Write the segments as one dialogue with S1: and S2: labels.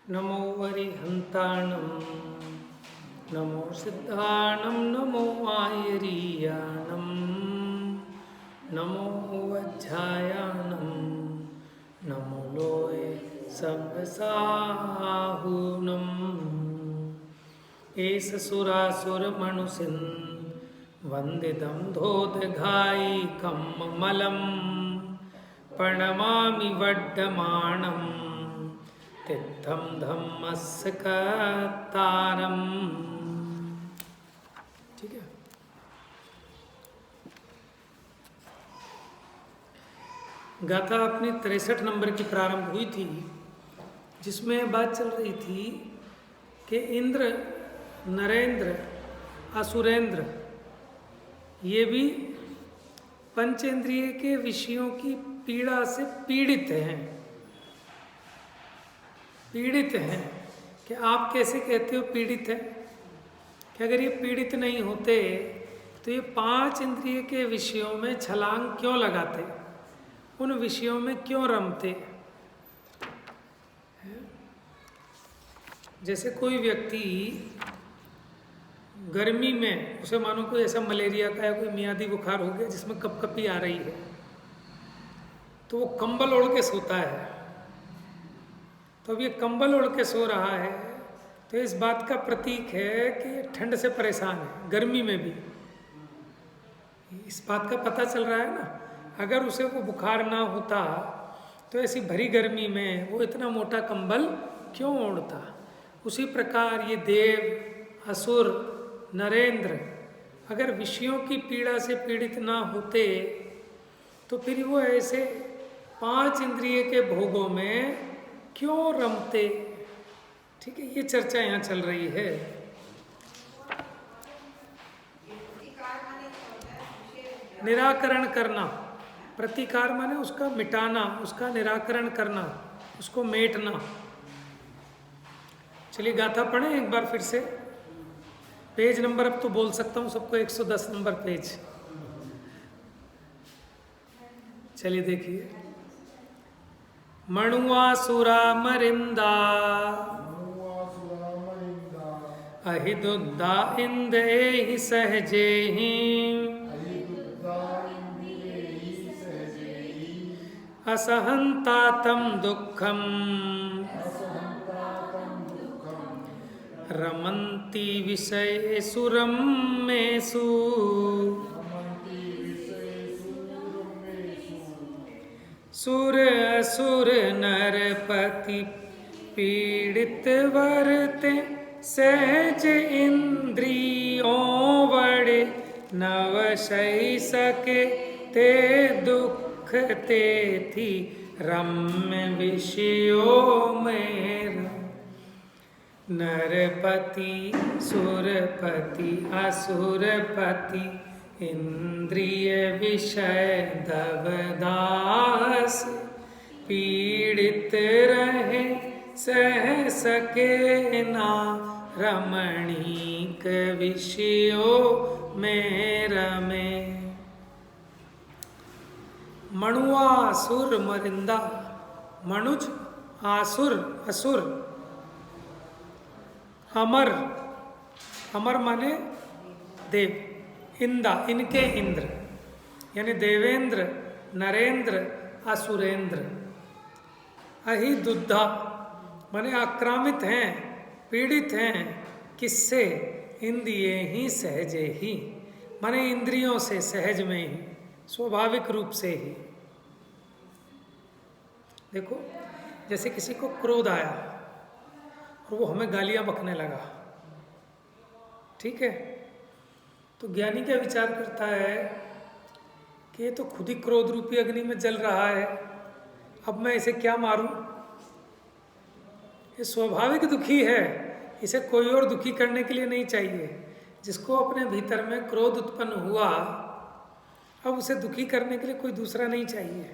S1: नमो वरिहन्ताणं नमो सिद्धाणं नमो आयरीयाणं नमो वज्झायाणं नमो लोये सव्यसाहूनं एष सुरासुरमणुसिं वन्दितं धोदघायिकं मलं प्रणमामि वड्डमाणं तिद्धं धम्मस्य कर्तारम्। ठीक है। गाथा अपनी 63 नंबर की प्रारंभ हुई थी, जिसमें बात चल रही थी कि इंद्र, नरेंद्र, असुरेंद्र ये भी पंचेंद्रिय के विषयों की पीड़ा से पीड़ित हैं। कि आप कैसे कहते हो पीड़ित है? कि अगर ये पीड़ित नहीं होते तो ये 5 इंद्रिय के विषयों में छलांग क्यों लगाते, उन विषयों में क्यों रमते? जैसे कोई व्यक्ति गर्मी में, उसे मानो कोई ऐसा मलेरिया का या कोई मियादी बुखार हो गया जिसमें कपकपी आ रही है, तो वो कंबल ओढ़ के सोता है। तो अब ये कंबल ओढ़ के सो रहा है तो इस बात का प्रतीक है कि ठंड से परेशान है। गर्मी में भी इस बात का पता चल रहा है ना। अगर उसे वो बुखार ना होता तो ऐसी भरी गर्मी में वो इतना मोटा कंबल क्यों ओढ़ता? उसी प्रकार ये देव, असुर, नरेंद्र अगर विषयों की पीड़ा से पीड़ित ना होते तो फिर वो ऐसे 5 इंद्रिय के भोगों में क्यों रमते? ठीक है, ये चर्चा यहाँ चल रही है। निराकरण करना, प्रतिकार माने उसका मिटाना, उसका निराकरण करना, उसको मेटना। चलिए गाथा पढ़ें एक बार फिर से। पेज नंबर अब तो बोल सकता हूँ सबको, 110 नंबर पेज। चलिए देखिए। मणुआसुरा मरिंदा अहिदुद्दा इंद्रेहि सहजेहि असहन्तातं दुःखं रमन्ति विषयेषु रम्येषु सुर असुर नरपति पीड़ित वर्ते सहज इंद्रियों वड़े नव सही सके ते दुख ते थी रम्य विषयों में। नरपति सुरपति असुरपति इंद्रिय विषय दवदास पीड़ित रहे सह सके ना रमणीक विषयों में रमे। मणुआ असुर मरिंदा, मनुज, आसुर, असुर, अमर, अमर माने देव, इंदा इनके इंद्र यानी देवेंद्र, नरेंद्र, असुरेंद्र। अहि दुद्धा माने आक्रामित हैं, पीड़ित हैं। किससे? इंद्रिय ही सहजे ही माने इंद्रियों से, सहज में ही, स्वाभाविक रूप से ही। देखो, जैसे किसी को क्रोध आया और वो हमें गालियां बकने लगा, ठीक है, तो ज्ञानी क्या विचार करता है कि ये तो खुद ही क्रोध रूपी अग्नि में जल रहा है, अब मैं इसे क्या मारूं? ये स्वाभाविक दुखी है, इसे कोई और दुखी करने के लिए नहीं चाहिए। जिसको अपने भीतर में क्रोध उत्पन्न हुआ, अब उसे दुखी करने के लिए कोई दूसरा नहीं चाहिए।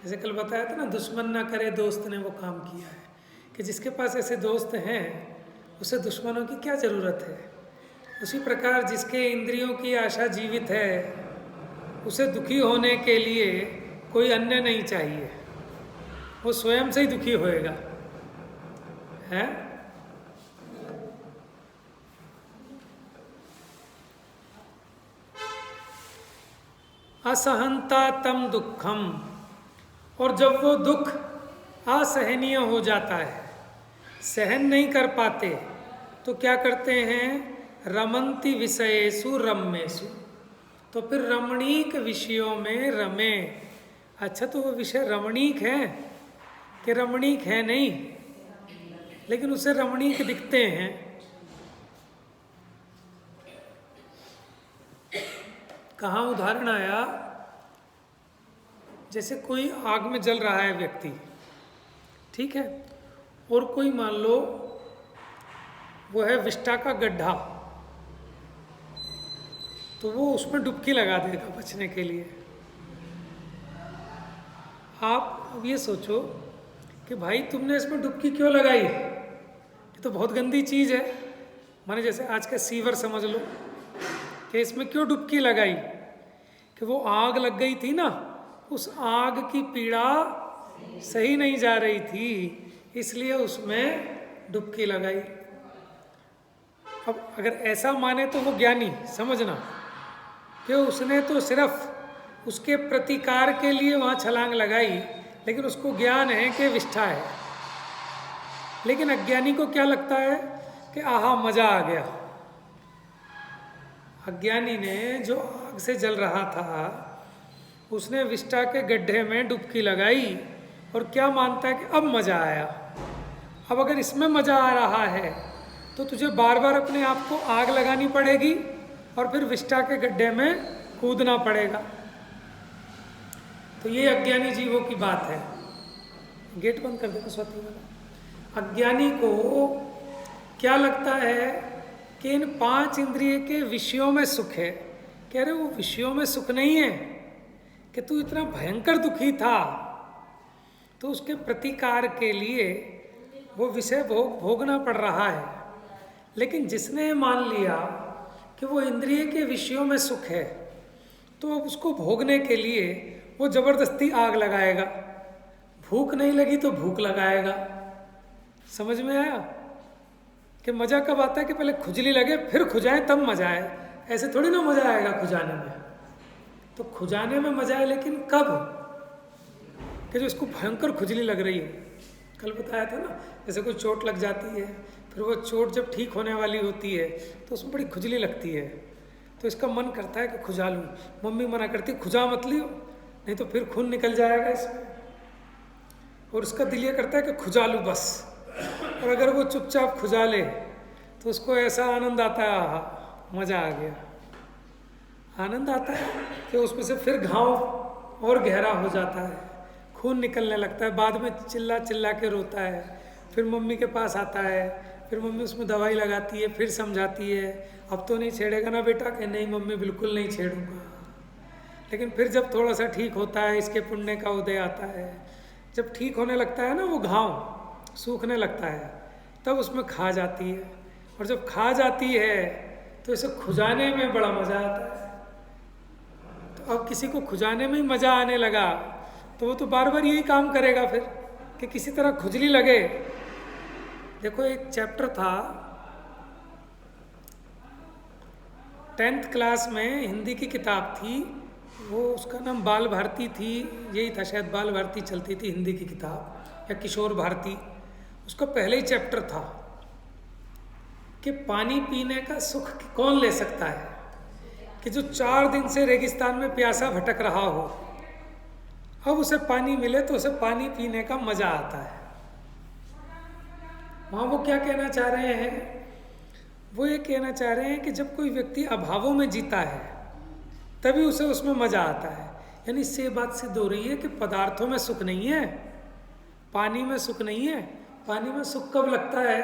S1: जैसे कल बताया था ना, दुश्मन ना करे दोस्त ने वो काम किया है। कि जिसके पास ऐसे दोस्त हैं उसे दुश्मनों की क्या ज़रूरत है? उसी प्रकार जिसके इंद्रियों की आशा जीवित है उसे दुखी होने के लिए कोई अन्य नहीं चाहिए, वो स्वयं से ही दुखी होएगा। है। असहनता तम दुखम, और जब वो दुख असहनीय हो जाता है, सहन नहीं कर पाते, तो क्या करते हैं, रमंती विषयेषु रम्येषु, तो फिर रमणीक विषयों में रमे। अच्छा, तो वो विषय रमणीक है कि रमणीक है नहीं, लेकिन उसे रमणीक दिखते हैं। कहाँ उदाहरण आया, जैसे कोई आग में जल रहा है व्यक्ति, ठीक है, और कोई मान लो वो है विष्ठा का गड्ढा, तो वो उसमें डुबकी लगा देगा बचने के लिए। आप अब ये सोचो कि भाई तुमने इसमें डुबकी क्यों लगाई, ये तो बहुत गंदी चीज़ है। माने जैसे आज का सीवर समझ लो कि इसमें क्यों डुबकी लगाई, कि वो आग लग गई थी ना, उस आग की पीड़ा सही नहीं जा रही थी, इसलिए उसमें डुबकी लगाई। अब अगर ऐसा माने तो वो ज्ञानी, समझना कि उसने तो सिर्फ उसके प्रतिकार के लिए वहाँ छलांग लगाई, लेकिन उसको ज्ञान है कि विष्ठा है। लेकिन अज्ञानी को क्या लगता है कि आहा मजा आ गया। अज्ञानी ने जो आग से जल रहा था, उसने विष्ठा के गड्ढे में डुबकी लगाई और क्या मानता है कि अब मजा आया। अब अगर इसमें मजा आ रहा है तो तुझे बार बार अपने आप को आग लगानी पड़ेगी और फिर विष्ठा के गड्ढे में कूदना पड़ेगा। तो ये अज्ञानी जीवों की बात है। गेट बंद कर देना स्वाति वाला। अज्ञानी को क्या लगता है कि इन 5 इंद्रिय के विषयों में सुख है। कह रहे वो विषयों में सुख नहीं है, कि तू इतना भयंकर दुखी था तो उसके प्रतिकार के लिए वो विषय भोगना पड़ रहा है। लेकिन जिसने मान लिया कि वो इंद्रिय के विषयों में सुख है, तो अब उसको भोगने के लिए वो जबरदस्ती आग लगाएगा। भूख नहीं लगी तो भूख लगाएगा। समझ में आया कि मजा कब आता है कि पहले खुजली लगे फिर खुजाए तब मजा आए। ऐसे थोड़ी ना मजा आएगा खुजाने में। तो खुजाने में मजा है, लेकिन कब, कि जो इसको भयंकर खुजली लग रही है। कल बताया था ना, जैसे कोई चोट लग जाती है, फिर वो चोट जब ठीक होने वाली होती है तो उसमें बड़ी खुजली लगती है, तो इसका मन करता है कि खुजा लूँ। मम्मी मना करती है खुजा मत लियो, नहीं तो फिर खून निकल जाएगा इसमें। और उसका दिल ये करता है कि खुजा लूँ बस। और अगर वो चुपचाप खुजा ले तो उसको ऐसा आनंद आता है, आहा मज़ा आ गया। आनंद आता है कि उसमें से फिर घाव और गहरा हो जाता है, खून निकलने लगता है। बाद में चिल्ला चिल्ला के रोता है, फिर मम्मी के पास आता है, फिर मम्मी उसमें दवाई लगाती है, फिर समझाती है अब तो नहीं छेड़ेगा ना बेटा, कि नहीं मम्मी बिल्कुल नहीं छेड़ूंगा। लेकिन फिर जब थोड़ा सा ठीक होता है, इसके पुण्य का उदय आता है, जब ठीक होने लगता है ना, वो घाव सूखने लगता है, तब उसमें खा जाती है। और जब खा जाती है तो इसे खुजाने में बड़ा मज़ा आता है। तो अब किसी को खुजाने में ही मज़ा आने लगा तो वो तो बार बार यही काम करेगा फिर, कि किसी तरह खुजली लगे। देखो एक चैप्टर था 10th क्लास में, हिंदी की किताब थी, वो उसका नाम बाल भारती थी, यही था शायद, बाल भारती चलती थी हिंदी की किताब, या किशोर भारती। उसका पहले ही चैप्टर था कि पानी पीने का सुख कौन ले सकता है, कि जो 4 दिन से रेगिस्तान में प्यासा भटक रहा हो, अब उसे पानी मिले तो उसे पानी पीने का मजा आता है। वहाँ वो क्या कहना चाह रहे हैं, वो ये कहना चाह रहे हैं कि जब कोई व्यक्ति अभावों में जीता है तभी उसे उसमें मजा आता है। यानी इससे ये बात सिद्ध हो रही है कि पदार्थों में सुख नहीं है, पानी में सुख नहीं है। पानी में सुख कब लगता है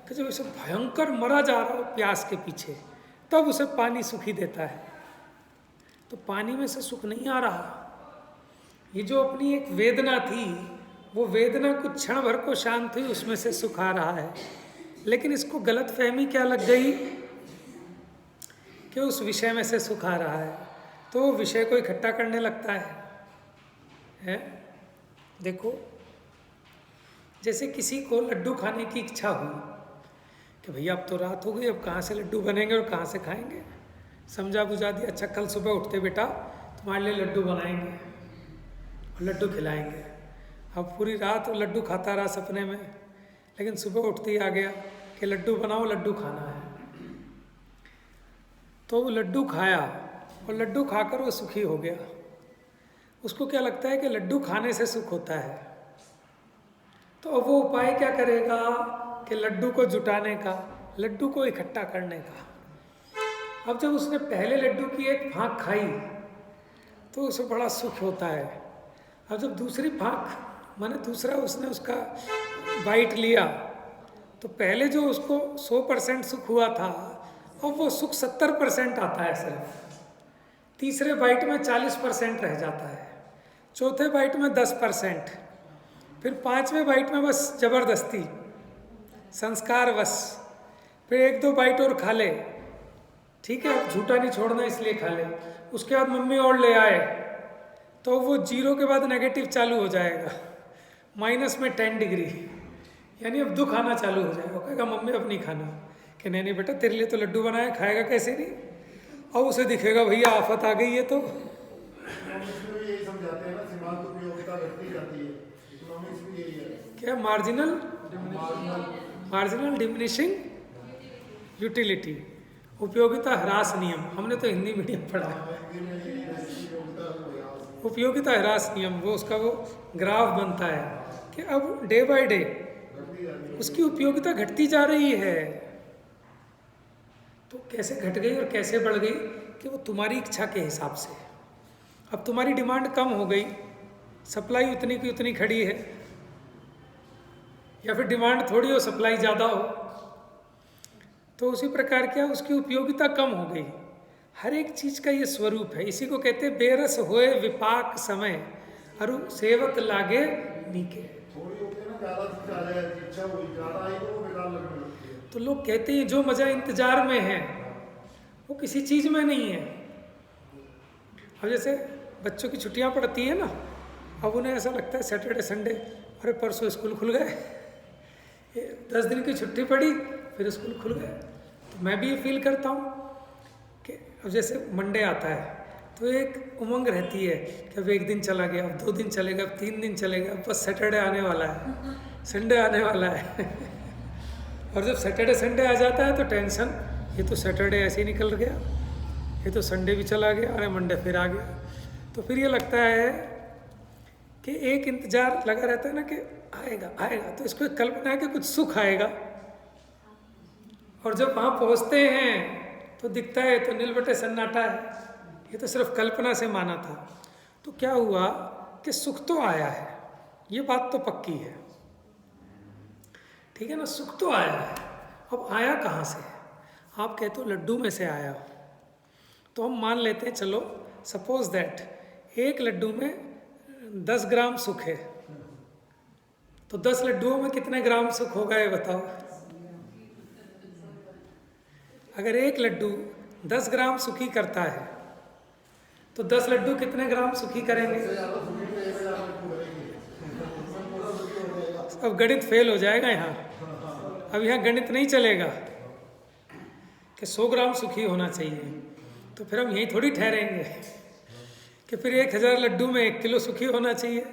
S1: कि जब उसे भयंकर मरा जा रहा हो प्यास के पीछे, तब उसे पानी सुखी देता है। तो पानी में से सुख नहीं आ रहा। ये जो अपनी एक वेदना थी, वो वेदना कुछ क्षण भर को शांत हुई, उसमें से सुख आ रहा है। लेकिन इसको गलत फहमी क्या लग गई कि उस विषय में से सुख आ रहा है, तो वो विषय को इकट्ठा करने लगता है। देखो जैसे किसी को लड्डू खाने की इच्छा हुई कि भैया अब तो रात हो गई, अब कहाँ से लड्डू बनेंगे और कहाँ से खाएंगे। समझा बुझा दिया, अच्छा कल सुबह उठते बेटा तुम्हारे लिए लड्डू बनाएंगे और लड्डू खिलाएंगे। अब पूरी रात वो लड्डू खाता रहा सपने में, लेकिन सुबह उठते ही आ गया कि लड्डू बनाओ, लड्डू खाना है। तो वो लड्डू खाया और लड्डू खाकर वो सुखी हो गया। उसको क्या लगता है कि लड्डू खाने से सुख होता है। तो अब वो उपाय क्या करेगा कि लड्डू को जुटाने का, लड्डू को इकट्ठा करने का। अब जब उसने पहले लड्डू की एक फांक खाई तो उसे बड़ा सुख होता है। अब जब दूसरी फांक माने दूसरा उसने उसका बाइट लिया तो पहले जो उसको 100% सुख हुआ था अब वो सुख 70% आता है सिर्फ। तीसरे बाइट में 40% रह जाता है, चौथे बाइट में 10%, फिर पांचवें बाइट में बस जबरदस्ती संस्कार बस, फिर 1-2 बाइट और खा ले, ठीक है अब झूठा नहीं छोड़ना इसलिए खा ले। उसके बाद मम्मी और ले आए तो वो 0 के बाद नेगेटिव चालू हो जाएगा, माइनस में 10 डिग्री, यानी अब दुख आना चालू हो जाएगा। कहेगा मम्मी अब नहीं खाना, कि नहीं नहीं बेटा तेरे लिए तो लड्डू बनाया, खाएगा कैसे नहीं। और उसे दिखेगा भैया आफत आ गई है। तो
S2: यही समझाते हैं ना, सीमांत उपयोगिता घटती जाती है, इकोनॉमिक्स भी यही है।
S1: क्या मार्जिनल डिमिनिशिंग यूटिलिटी, उपयोगिता ह्रास नियम, हमने तो हिंदी मीडियम पढ़ा है। उपयोगिता ह्रास नियम, वो उसका वो ग्राफ बनता है कि अब डे बाय डे उसकी उपयोगिता घटती जा रही है। तो कैसे घट गई और कैसे बढ़ गई कि वो तुम्हारी इच्छा के हिसाब से। अब तुम्हारी डिमांड कम हो गई, सप्लाई उतनी की उतनी खड़ी है, या फिर डिमांड थोड़ी हो सप्लाई ज़्यादा हो, तो उसी प्रकार क्या उसकी उपयोगिता कम हो गई। हर एक चीज़ का ये स्वरूप है। इसी को कहते हैं बेरस होए विपाक समय अरु सेवक लागे नीके।
S2: थोड़ी होती है ना, ज़्यादा आ जाए, इच्छा हुई ज़्यादा आई तो वो बेकार लगने लगती है।
S1: तो लोग कहते हैं जो मज़ा इंतजार में है वो किसी चीज़ में नहीं है। अब जैसे बच्चों की छुट्टियां पड़ती हैं ना, अब उन्हें ऐसा लगता है सैटरडे संडे, अरे परसों स्कूल खुल गए, 10 दिन की छुट्टी पड़ी फिर स्कूल खुल गए। तो मैं भी ये फील करता हूँ कि अब जैसे मंडे आता है तो एक उमंग रहती है कि अब 1 दिन चला गया, अब 2 दिन चलेगा, अब 3 दिन चलेगा, अब बस सैटरडे आने वाला है, संडे आने वाला है। और जब सैटरडे संडे आ जाता है तो टेंशन, ये तो सैटरडे ऐसे ही निकल गया, ये तो संडे भी चला गया, अरे मंडे फिर आ गया। तो फिर ये लगता है कि एक इंतजार लगा रहता है ना कि आएगा आएगा, तो इसको एक कल्पना है कि कुछ सुख आएगा। और जब वहाँ पहुँचते हैं तो दिखता है तो नीलबटे सन्नाटा है, ये तो सिर्फ कल्पना से माना था। तो क्या हुआ कि सुख तो आया है, ये बात तो पक्की है, ठीक है ना, सुख तो आया है। अब आया कहाँ से? आप कहते हो लड्डू में से आया, तो हम मान लेते हैं, चलो सपोज दैट एक लड्डू में 10 ग्राम सुख है, तो 10 लड्डुओं में कितने ग्राम सुख होगा ये बताओ। अगर एक लड्डू 10 ग्राम सुखी करता है तो 10 लड्डू कितने ग्राम सुखी करेंगे? अब गणित फेल हो जाएगा यहाँ। अब यहाँ गणित नहीं चलेगा कि 100 ग्राम सुखी होना चाहिए, तो फिर हम यहीं थोड़ी ठहरेंगे कि फिर 1000 लड्डू में 1 किलो सुखी होना चाहिए,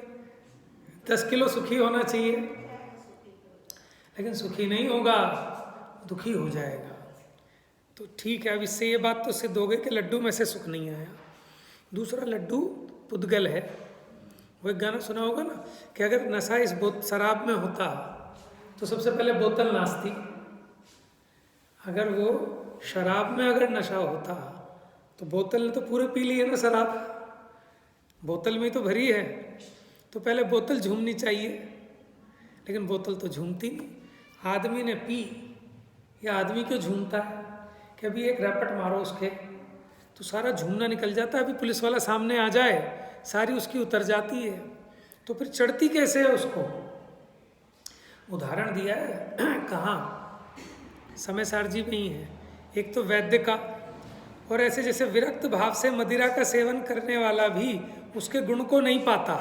S1: 10 किलो सुखी होना चाहिए। लेकिन सुखी नहीं होगा, दुखी हो जाएगा। तो ठीक है, अब इससे ये बात तो सिद्ध हो गई कि लड्डू में से सुख नहीं आया। दूसरा लड्डू पुद्गल है। वो एक गाना सुना होगा ना कि अगर नशा इस शराब में होता तो सबसे पहले बोतल नाचती। अगर वो शराब में अगर नशा होता तो बोतल ने तो पूरे पी ली है ना शराब, बोतल में तो भरी है, तो पहले बोतल झूमनी चाहिए, लेकिन बोतल तो झूमती नहीं। आदमी ने पी, या आदमी क्यों झूमता है कि अभी एक रैपट मारो उसके तो सारा झूमना निकल जाता है, अभी पुलिस वाला सामने आ जाए सारी उसकी उतर जाती है, तो फिर चढ़ती कैसे है उसको। उदाहरण दिया है कहाँ, समय सार जी में ही है। एक तो वैद्य का, और ऐसे जैसे विरक्त भाव से मदिरा का सेवन करने वाला भी उसके गुण को नहीं पाता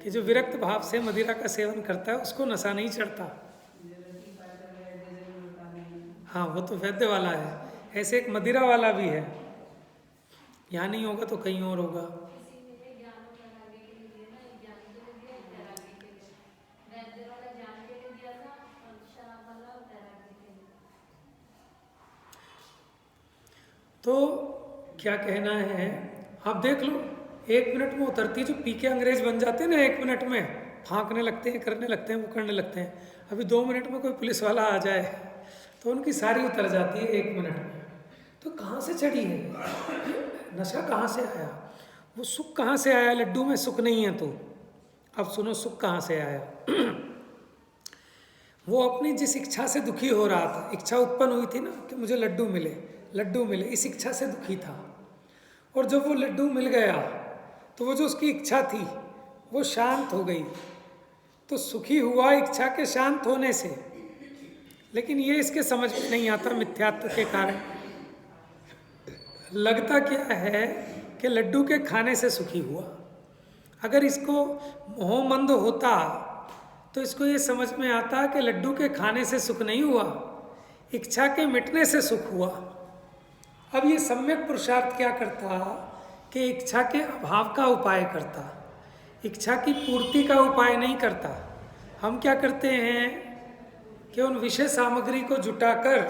S1: कि जो विरक्त भाव से मदिरा का सेवन करता है उसको नशा नहीं चढ़ता। हाँ, वो तो वैद्य वाला है। ऐसे एक मदिरा वाला भी है, यहाँ नहीं होगा तो कहीं और होगा। तो क्या कहना है, आप देख लो 1 मिनट में उतरती है। जो पी के अंग्रेज बन जाते हैं ना, 1 मिनट में फांकने लगते हैं, करने लगते हैं, वो करने लगते हैं। अभी 2 मिनट में कोई पुलिस वाला आ जाए तो उनकी सारी उतर जाती है 1 मिनट में। तो कहाँ से चढ़ी है नशा, कहाँ से आया वो सुख, कहाँ से आया? लड्डू में सुख नहीं है। तो अब सुनो सुख कहाँ से आया। वो अपनी जिस इच्छा से दुखी हो रहा था, इच्छा उत्पन्न हुई थी ना कि मुझे लड्डू मिले, लड्डू मिले, इस इच्छा से दुखी था। और जब वो लड्डू मिल गया तो वो जो उसकी इच्छा थी वो शांत हो गई, तो सुखी हुआ इच्छा के शांत होने से। लेकिन ये इसके समझ में नहीं आता मिथ्यात्व के कारण। लगता क्या है कि लड्डू के खाने से सुखी हुआ। अगर इसको मोहमंद होता तो इसको ये समझ में आता कि लड्डू के खाने से सुख नहीं हुआ, इच्छा के मिटने से सुख हुआ। अब ये सम्यक पुरुषार्थ क्या करता कि इच्छा के अभाव का उपाय करता, इच्छा की पूर्ति का उपाय नहीं करता। हम क्या करते हैं कि उन विषय सामग्री को जुटाकर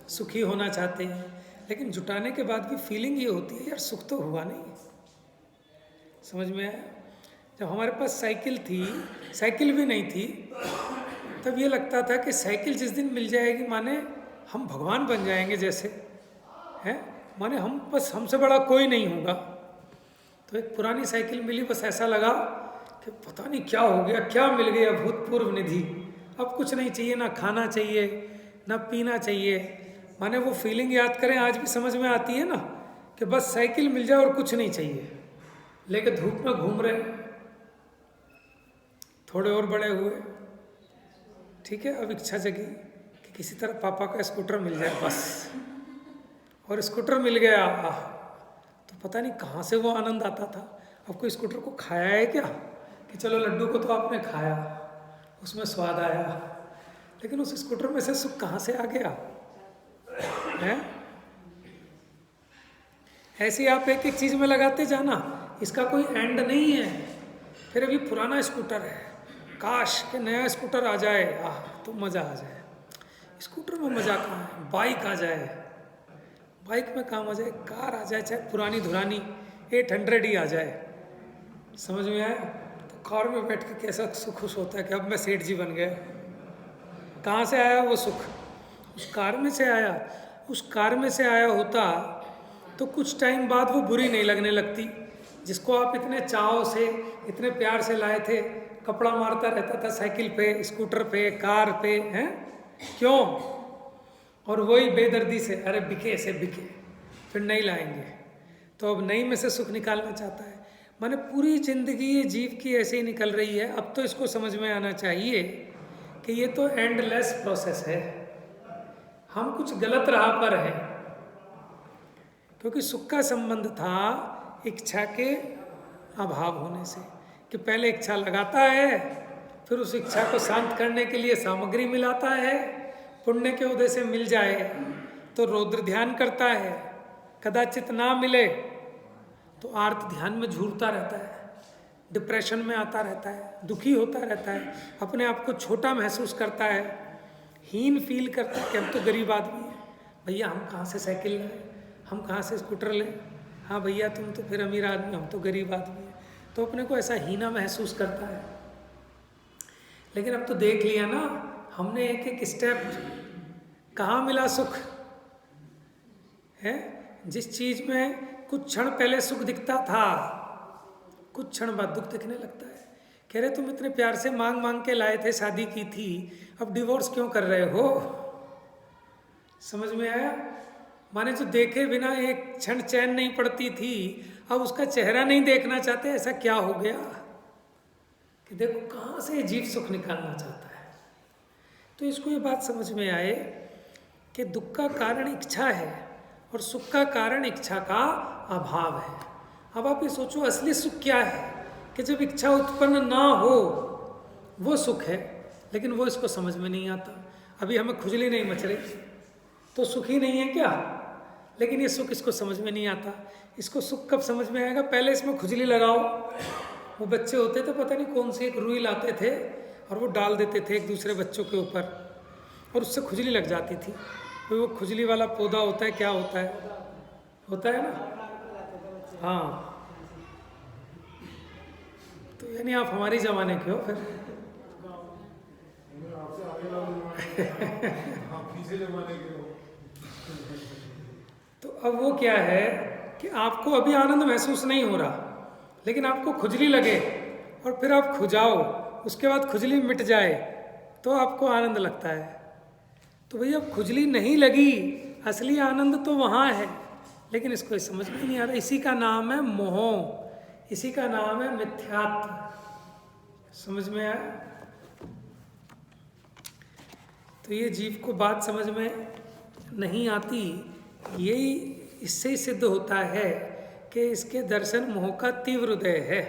S1: सुखी होना चाहते हैं, लेकिन जुटाने के बाद भी फीलिंग ये होती है यार सुख तो हुआ नहीं। समझ में आया? जब हमारे पास साइकिल थी, साइकिल भी नहीं थी, तब ये लगता था कि साइकिल जिस दिन मिल जाएगी माने हम भगवान बन जाएंगे जैसे हैं, माने हम बस हमसे बड़ा कोई नहीं होगा। तो एक पुरानी साइकिल मिली, बस ऐसा लगा कि पता नहीं क्या हो गया, क्या मिल गया भूतपूर्व निधि। अब कुछ नहीं चाहिए, ना खाना चाहिए ना पीना चाहिए। माने वो फीलिंग याद करें, आज भी समझ में आती है ना कि बस साइकिल मिल जाए और कुछ नहीं चाहिए। लेके धूप में घूम रहे, थोड़े और बड़े हुए, ठीक है, अब इच्छा जगी कि किसी तरह पापा का स्कूटर मिल जाए बस। और स्कूटर मिल गया, तो पता नहीं कहाँ से वो आनंद आता था। अब कोई स्कूटर को खाया है क्या कि चलो लड्डू को तो आपने खाया, उसमें स्वाद आया, लेकिन उस स्कूटर में से सुख कहाँ से आ गया है? ऐसे आप एक एक चीज में लगाते जाना, इसका कोई एंड नहीं है। फिर अभी पुराना स्कूटर है, काश के नया स्कूटर आ जाए, तो मज़ा आ जाए। स्कूटर में मज़ा कहाँ है? बाइक आ जाए, बाइक में काम आ जाए, कार आ जाए, चाहे पुरानी धुरानी 800 ही आ जाए। समझ में आया? तो कार में बैठ के कैसा सुख खुश होता है कि अब मैं सेठ जी बन गया। कहाँ से आया वो सुख? उस कार में से आया। उस कार में से आया होता तो कुछ टाइम बाद वो बुरी नहीं लगने लगती। जिसको आप इतने चाव से, इतने प्यार से लाए थे, कपड़ा मारता रहता था साइकिल पे, स्कूटर पे, कार पे, हैं? क्यों? और वही बेदर्दी से, अरे बिके से बिके, फिर नहीं लाएंगे। तो अब नई में से सुख निकालना चाहता है। माने पूरी जिंदगी ये जीव की ऐसे ही निकल रही है। अब तो इसको समझ में आना चाहिए कि ये तो एंडलेस प्रोसेस है, हम कुछ गलत राह पर हैं। क्योंकि सुख का संबंध था इच्छा के अभाव होने से, कि पहले इच्छा लगाता है, फिर उस इच्छा को शांत करने के लिए सामग्री मिलाता है, पुण्य के उदय से मिल जाए तो रौद्र ध्यान करता है, कदाचित ना मिले तो आर्त ध्यान में झूरता रहता है, डिप्रेशन में आता रहता है, दुखी होता रहता है, अपने आप को छोटा महसूस करता है, हीन फील करता है कि हम तो गरीब आदमी हैं, भैया हम कहाँ से साइकिल लें, हम कहाँ से स्कूटर लें, हाँ भैया तुम तो फिर अमीर आदमी, हम तो गरीब आदमी हैं। तो अपने को ऐसा हीना महसूस करता है। लेकिन अब तो देख लिया ना हमने, एक एक स्टेप, कहाँ मिला सुख है? जिस चीज में कुछ क्षण पहले सुख दिखता था, कुछ क्षण बाद दुख दिखने लगता है। कह रहे तुम इतने प्यार से मांग मांग के लाए थे, शादी की थी, अब डिवोर्स क्यों कर रहे हो? समझ में आया? माने जो देखे बिना एक क्षण चैन नहीं पड़ती थी, अब उसका चेहरा नहीं देखना चाहते। ऐसा क्या हो गया कि देखो कहाँ से जीव सुख निकालना चाहता है। तो इसको ये बात समझ में आए कि दुख का कारण इच्छा है और सुख का कारण इच्छा का अभाव है। अब आप ये सोचो असली सुख क्या है कि जब इच्छा उत्पन्न ना हो वो सुख है, लेकिन वो इसको समझ में नहीं आता। अभी हमें खुजली नहीं मच रही तो सुख ही नहीं है क्या? लेकिन ये सुख इसको समझ में नहीं आता। इसको सुख कब समझ में आएगा? पहले इसमें खुजली लगाओ। वो बच्चे होते थे, पता नहीं कौन सी एक रुई लाते थे और वो डाल देते थे एक दूसरे बच्चों के ऊपर और उससे खुजली लग जाती थी। कोई वो खुजली वाला पौधा होता है, क्या होता है ना? हाँ, तो यानी आप हमारे ज़माने के हो फिर।
S2: आपसे आगे वाले आप पीछे जमाने के हो।
S1: तो अब वो क्या है कि आपको अभी आनंद महसूस नहीं हो रहा, लेकिन आपको खुजली लगे और फिर आप खुजाओ, उसके बाद खुजली मिट जाए तो आपको आनंद लगता है। तो भैया खुजली नहीं लगी, असली आनंद तो वहाँ है, लेकिन इसको समझ में नहीं आ रहा। इसी का नाम है मोह, इसी का नाम है मिथ्यात्व। समझ में आया? तो ये जीव को बात समझ में नहीं आती। यही इससे ही सिद्ध होता है कि इसके दर्शन मोह का तीव्र उदय है,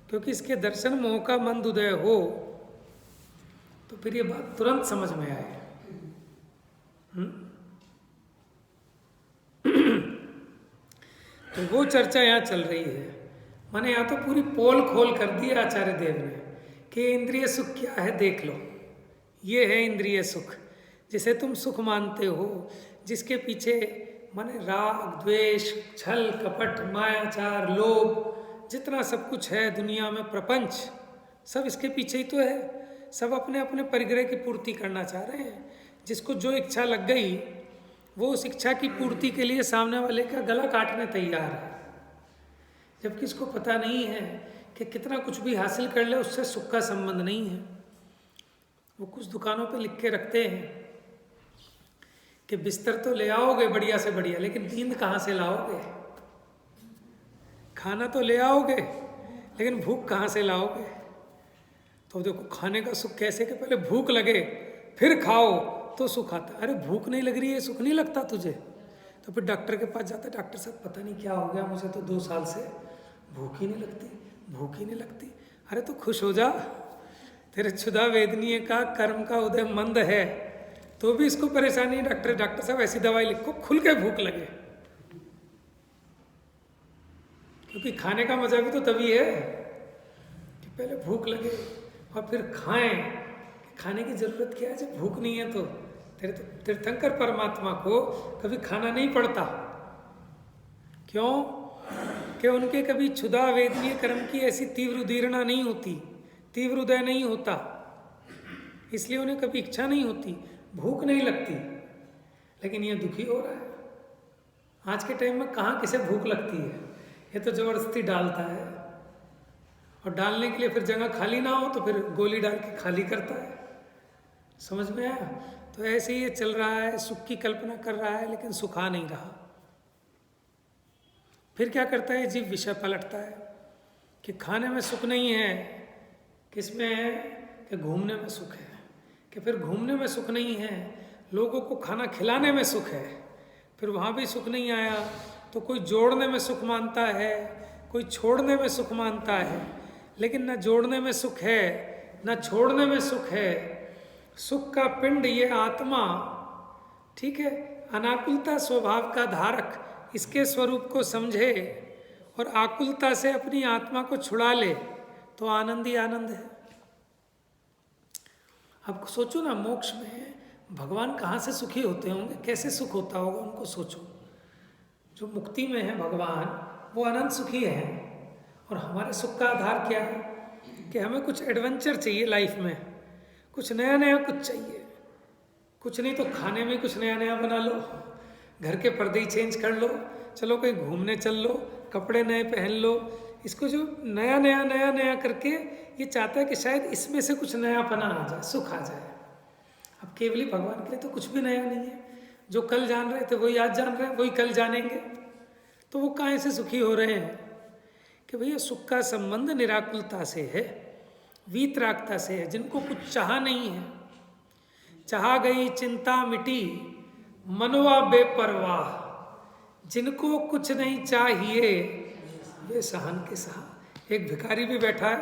S1: क्योंकि इसके दर्शन मोह का मंद उदय हो तो फिर ये बात तुरंत समझ में आए। तो वो चर्चा यहाँ चल रही है। माने यहाँ तो पूरी पोल खोल कर दी आचार्य देव ने कि इंद्रिय सुख क्या है देख लो। ये है इंद्रिय सुख, जिसे तुम सुख मानते हो, जिसके पीछे माने राग, द्वेष, छल, कपट, मायाचार, लोभ, जितना सब कुछ है दुनिया में, प्रपंच, सब इसके पीछे ही तो है। सब अपने अपने परिग्रह की पूर्ति करना चाह रहे हैं। जिसको जो इच्छा लग गई वो उस इच्छा की पूर्ति के लिए सामने वाले का गला काटने तैयार है, जबकि इसको पता नहीं है कि कितना कुछ भी हासिल कर ले उससे सुख का संबंध नहीं है। वो कुछ दुकानों पे लिख के रखते हैं कि बिस्तर तो ले आओगे बढ़िया से बढ़िया, लेकिन नींद कहाँ से लाओगे? खाना तो ले आओगे, लेकिन भूख कहाँ से लाओगे? तो देखो खाने का सुख कैसे कि पहले भूख लगे फिर खाओ तो सुख आता। अरे भूख नहीं लग रही है, सुख नहीं लगता तुझे? तो फिर डॉक्टर के पास जाता है, डॉक्टर साहब पता नहीं क्या हो गया, मुझे तो 2 साल से भूख ही नहीं लगती, भूख ही नहीं लगती। अरे तो खुश हो जा, तेरे क्षुधा वेदनीय का कर्म का उदय मंद है तो भी इसको परेशानी है। डॉक्टर साहब ऐसी दवाई लिखो खुल के भूख लगे, क्योंकि खाने का मजा भी तो तभी है कि पहले भूख लगे और फिर खाएं। खाने की जरूरत क्या है जब भूख नहीं है? तो तीर्थंकर परमात्मा को कभी खाना नहीं पड़ता। क्यों? कि उनके कभी क्षुधा वेदनीय कर्म की ऐसी तीव्र उदीर्णा नहीं होती, तीव्र उदय नहीं होता, इसलिए उन्हें कभी इच्छा नहीं होती, भूख नहीं लगती। लेकिन ये दुखी हो रहा है। आज के टाइम में कहाँ किसे भूख लगती है? ये तो जबरदस्ती डालता है, और डालने के लिए फिर जगह खाली ना हो तो फिर गोली डाल के खाली करता है। समझ में आया? तो ऐसे ही ये चल रहा है, सुख की कल्पना कर रहा है लेकिन सुख आ नहीं रहा। फिर क्या करता है जीव? विषय पलटता है कि खाने में सुख नहीं है, किसमें है? कि घूमने में सुख है। कि फिर घूमने में सुख नहीं है, लोगों को खाना खिलाने में सुख है। फिर वहाँ भी सुख नहीं आया तो कोई जोड़ने में सुख मानता है, कोई छोड़ने में सुख मानता है। लेकिन न जोड़ने में सुख है न छोड़ने में सुख है। सुख का पिंड ये आत्मा, ठीक है, अनाकुलता स्वभाव का धारक, इसके स्वरूप को समझे और आकुलता से अपनी आत्मा को छुड़ा ले तो आनंद ही आनंद है। अब सोचो ना, मोक्ष में भगवान कहाँ से सुखी होते होंगे, कैसे सुख होता होगा उनको सोचो। जो मुक्ति में है भगवान वो अनंत सुखी है, और हमारे सुख का आधार क्या है? कि हमें कुछ एडवेंचर चाहिए लाइफ में, कुछ नया नया कुछ चाहिए। कुछ नहीं तो खाने में कुछ नया नया बना लो, घर के पर्दे ही चेंज कर लो, चलो कहीं घूमने चल लो, कपड़े नए पहन लो। इसको जो नया नया करके ये चाहता है कि शायद इसमें से कुछ नयापना आ जाए, सुख आ जाए। अब केवली भगवान के लिए तो कुछ भी नया नहीं है। जो कल जान रहे थे वही आज जान रहे हैं, वही कल जानेंगे। तो वो काहे से सुखी हो रहे हैं? कि भैया सुख का संबंध निराकुलता से है, वीतरागता से है। जिनको कुछ चाह नहीं है, चाह गई चिंता मिटी मनवा बेपरवाह, जिनको कुछ नहीं चाहिए वे सहन के सहा। एक भिखारी भी बैठा है,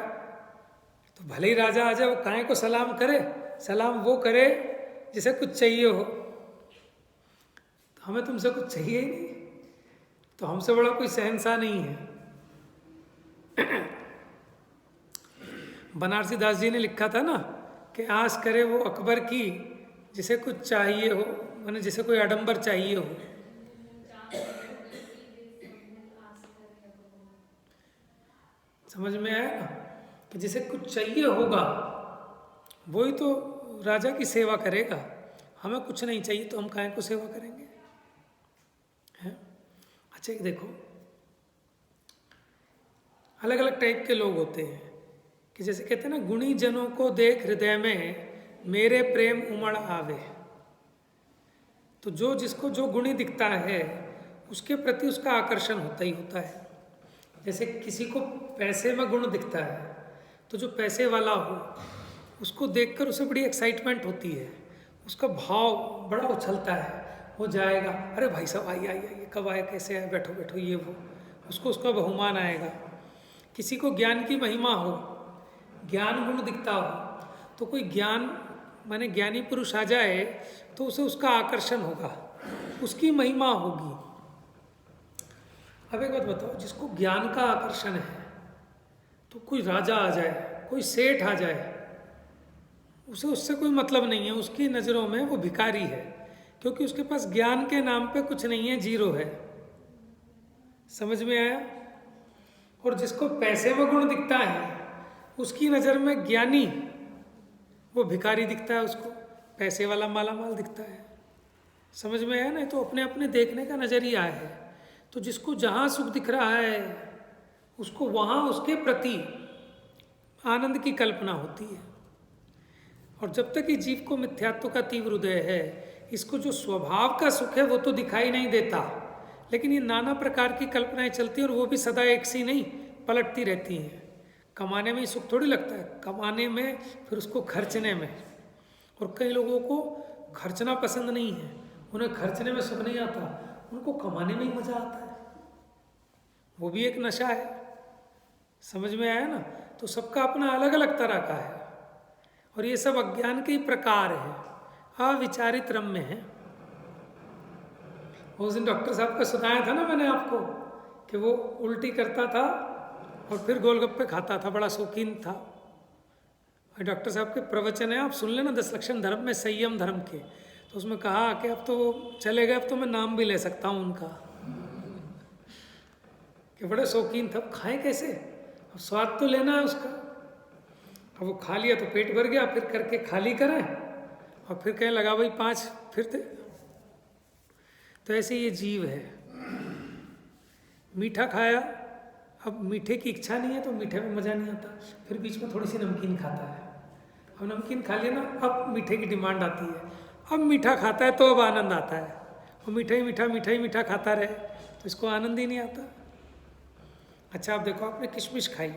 S1: तो भले ही राजा आ जाए, वो काहे को सलाम करे? सलाम वो करे जिसे कुछ चाहिए हो। तो हमें तुमसे कुछ चाहिए ही नहीं, तो हमसे बड़ा कोई शहंशाह नहीं है। बनारसी दास जी ने लिखा था ना कि आस करे वो अकबर की जिसे कुछ चाहिए हो, माने जिसे कोई आडंबर चाहिए हो। समझ में आया ना कि जिसे कुछ चाहिए होगा वही तो राजा की सेवा करेगा। हमें कुछ नहीं चाहिए तो हम काहे को सेवा करेंगे, है? अच्छा एक देखो, अलग अलग टाइप के लोग होते हैं कि जैसे कहते हैं ना, गुणी जनों को देख हृदय में मेरे प्रेम उमड़ आवे। तो जो जिसको जो गुणी दिखता है उसके प्रति उसका आकर्षण होता ही होता है। जैसे किसी को पैसे में गुण दिखता है, तो जो पैसे वाला हो उसको देखकर उसे बड़ी एक्साइटमेंट होती है, उसका भाव बड़ा उछलता है, वो जाएगा, अरे भाई साहब आइए आइए, कब आए, कैसे आए, बैठो बैठो, ये वो, उसको उसका बहुमान आएगा। किसी को ज्ञान की महिमा हो, ज्ञान गुण दिखता हो, तो कोई ज्ञान माने ज्ञानी पुरुष आ जाए तो उसे उसका आकर्षण होगा, उसकी महिमा होगी। अब एक बात बताओ, जिसको ज्ञान का आकर्षण है, तो कोई राजा आ जाए, कोई सेठ आ जाए, उसे उससे कोई मतलब नहीं है, उसकी नज़रों में वो भिखारी है, क्योंकि उसके पास ज्ञान के नाम पे कुछ नहीं है, जीरो है। समझ में आया? और जिसको पैसे में गुण दिखता है उसकी नज़र में ज्ञानी वो भिखारी दिखता है, उसको पैसे वाला माला माल दिखता है। समझ में आया ना? तो अपने अपने देखने का नज़रिया है। तो जिसको जहाँ सुख दिख रहा है उसको वहाँ उसके प्रति आनंद की कल्पना होती है। और जब तक ये जीव को मिथ्यात्व का तीव्र उदय है, इसको जो स्वभाव का सुख है वो तो दिखाई नहीं देता, लेकिन ये नाना प्रकार की कल्पनाएं चलती हैं, और वो भी सदा एक सी नहीं, पलटती रहती हैं। कमाने में ही सुख थोड़ी लगता है, कमाने में, फिर उसको खर्चने में। और कई लोगों को खर्चना पसंद नहीं है, उन्हें खर्चने में सुख नहीं आता, उनको कमाने में ही मजा आता है। वो भी एक नशा है। समझ में आया ना? तो सबका अपना अलग अलग तरह का है, और ये सब अज्ञान के ही प्रकार है, अविचारित रम्य है। उस दिन डॉक्टर साहब का सुनाया था ना मैंने आपको कि वो उल्टी करता था और फिर गोलगप्पे खाता था, बड़ा शौकीन था। डॉक्टर साहब के प्रवचन है, आप सुन लेना, 10 लक्षण धर्म में संयम धर्म के। तो उसमें कहा कि अब तो वो चले गए, अब तो मैं नाम भी ले सकता हूँ उनका, कि बड़े शौकीन था। खाएं कैसे, अब स्वाद तो लेना है उसका। अब वो खा लिया तो पेट भर गया, फिर करके खाली करें और फिर कहें लगा भाई 5 फिर थे। तो ऐसे ये जीव है, मीठा खाया, अब मीठे की इच्छा नहीं है तो मीठे में मज़ा नहीं आता, फिर बीच में थोड़ी सी नमकीन खाता है। अब नमकीन खा लिया ना, अब मीठे की डिमांड आती है, अब मीठा खाता है तो अब आनंद आता है। वो मीठा ही मीठा मीठा ही मीठा खाता रहे तो इसको आनंद ही नहीं आता। अच्छा आप देखो, आपने किशमिश खाई,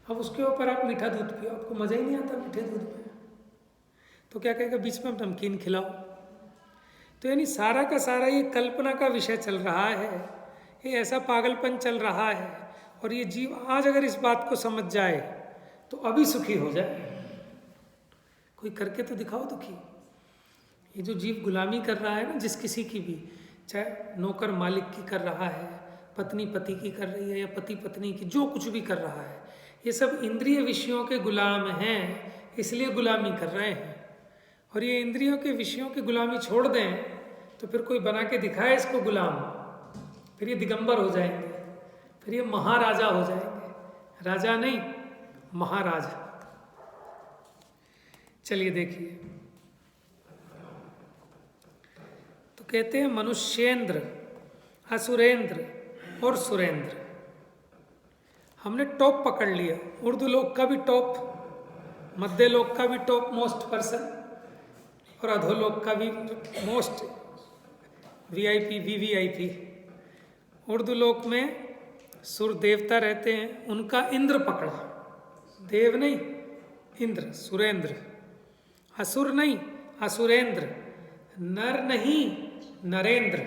S1: अब उसके ऊपर आप मीठा दूध पियो, आपको मज़ा ही नहीं आता मीठे दूध में, तो क्या कहेगा, बीच में आप नमकीन खिलाओ। तो यानी सारा का सारा ये कल्पना का विषय चल रहा है, ये ऐसा पागलपन चल रहा है। और ये जीव आज अगर इस बात को समझ जाए तो अभी सुखी हो जाए। कोई करके तो दिखाओ दुखी। ये जो जीव गुलामी कर रहा है ना, जिस किसी की भी, चाहे नौकर मालिक की कर रहा है, पत्नी पति की कर रही है, या पति पत्नी की, जो कुछ भी कर रहा है, ये सब इंद्रिय विषयों के गुलाम हैं, इसलिए गुलामी कर रहे हैं। और ये इंद्रियों के विषयों की गुलामी छोड़ दें तो फिर कोई बना के दिखाए इसको गुलाम, फिर ये दिगंबर हो जाएंगे, फिर ये महाराजा हो जाएंगे। राजा नहीं, महाराजा। चलिए देखिए, तो कहते हैं मनुष्येंद्र, असुरेंद्र और सुरेंद्र। हमने टॉप पकड़ लिया, उर्दू लोक का भी टॉप, मध्य लोक का भी टॉप मोस्ट पर्सन, और अधोलोक का भी मोस्ट वीआईपी वीवीआईपी। उर्दू लोक में सुर देवता रहते हैं, उनका इंद्र पकड़ा, देव नहीं इंद्र, सुरेंद्र। असुर नहीं, असुरेंद्र। नर नहीं, नरेंद्र।